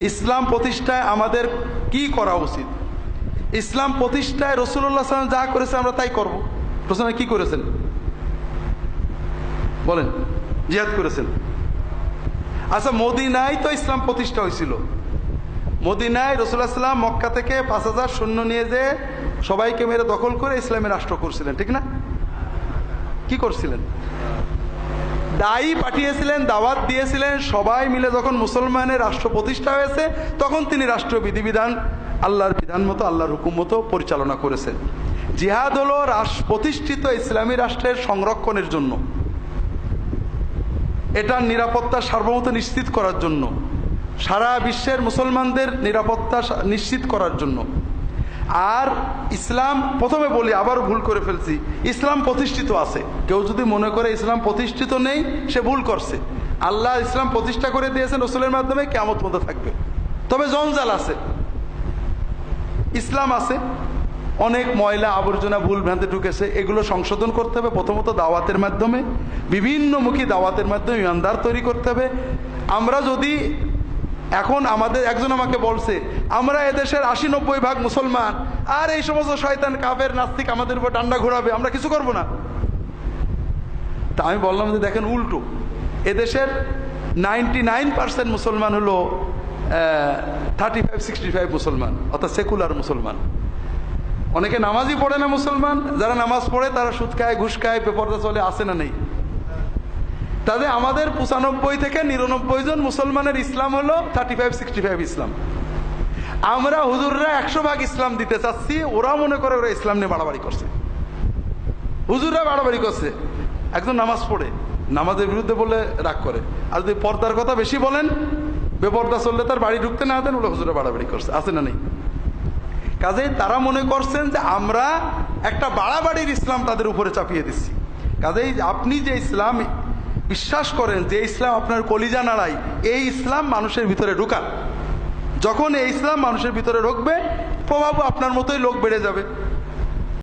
ইসলাম প্রতিষ্ঠায় আমাদের কি করা উচিত? ইসলাম প্রতিষ্ঠায় রাসূলুল্লাহ সাল্লাল্লাহু আলাইহি ওয়াসাল্লাম যা করেছে আমরা তাই করব। প্রশ্ন, কি করেছেন বলেন? জিহাদ করেছেন। আচ্ছা, মদিনায় তো ইসলাম প্রতিষ্ঠা হয়েছিল। মদিনায় রাসূলুল্লাহ সাল্লাল্লাহু আলাইহি ওয়াসাল্লাম মক্কা থেকে 5000 সৈন্য নিয়ে যে সবাইকে মেরে দখল করে ইসলামের রাষ্ট্র করছিলেন, ঠিক না? কি করছিলেন? দায়ী পাঠিয়েছিলেন, দাওয়াত দিয়েছিলেন। সবাই মিলে যখন মুসলমানের রাষ্ট্র প্রতিষ্ঠা হয়েছে তখন তিনি রাষ্ট্র বিধিবিধান আল্লাহর বিধান মতো, আল্লাহর হুকুম মতো পরিচালনা করেছেন। জিহাদ হলো প্রতিষ্ঠিত ইসলামী রাষ্ট্রের সংরক্ষণের জন্য, এটার নিরাপত্তা সার্বভৌমত্ব নিশ্চিত করার জন্য, সারা বিশ্বের মুসলমানদের নিরাপত্তা নিশ্চিত করার জন্য। আর ইসলাম, প্রথমে বলি, আবারও ভুল করে ফেলছি, ইসলাম প্রতিষ্ঠিত আছে। কেউ যদি মনে করে ইসলাম প্রতিষ্ঠিত নেই, সে ভুল করছে। আল্লাহ ইসলাম প্রতিষ্ঠা করে দিয়েছেন রসুলের মাধ্যমে, কিয়ামত পর্যন্ত থাকবে। তবে জঞ্জাল আছে, ইসলাম আছে, অনেক ময়লা আবর্জনা ভুল ভ্রান্তি ঢুকেছে, এগুলো সংশোধন করতে হবে। প্রথমত দাওয়াতের মাধ্যমে, বিভিন্নমুখী দাওয়াতের মাধ্যমে ইমানদার তৈরি করতে হবে। আমরা যদি এখন, আমাদের একজন আমাকে বলছে আমরা এদেশের 80-90 ভাগ মুসলমান, আর এই সমস্ত শয়তান কাফের নাস্তিক আমাদের উপর ডান্ডা ঘোরাবে, আমরা কিছু করব না। তা আমি বললাম যে দেখেন, উল্টো, এদেশের 99% মুসলমান হলো 35-65 মুসলমান, অর্থাৎ সেকুলার মুসলমান। অনেকে নামাজই পড়ে না মুসলমান, যারা নামাজ পড়ে তারা সুদ খায়, ঘুষ খায়, বেপরদা চলে, আসে না নেই? তাহলে আমাদের 95 থেকে 99 জন মুসলমানের ইসলাম হলো 35-65 ইসলাম। আমরা হুজুররা 100 ভাগ ইসলাম দিতে চাচ্ছি, ওরা মনে করে ওরা ইসলাম নিয়ে বাড়াবাড়ি করছে। হুজুররা বাড়াবাড়ি করছে। একজন নামাজ পড়ে, নামাজের বিরুদ্ধে বলে রাগ করে, আর যদি পর্দার কথা বেশি বলেন, বেপর্দা চললে তার বাড়ি ঢুকতে না দেন, ওরা হুজুররা বাড়াবাড়ি করছে, আছে না নেই? কাজেই তারা মনে করছেন যে আমরা একটা বাড়াবাড়ির ইসলাম তাদের উপরে চাপিয়ে দিচ্ছি। কাজেই আপনি যে ইসলাম বিশ্বাস করেন, যে ইসলাম আপনার কলিজা নাড়ায়, এই ইসলাম মানুষের ভিতরে ঢুকান। যখন এই ইসলাম মানুষের ভিতরে ঢুকবে, প্রভাব আপনার মতোই লোক বেড়ে যাবে।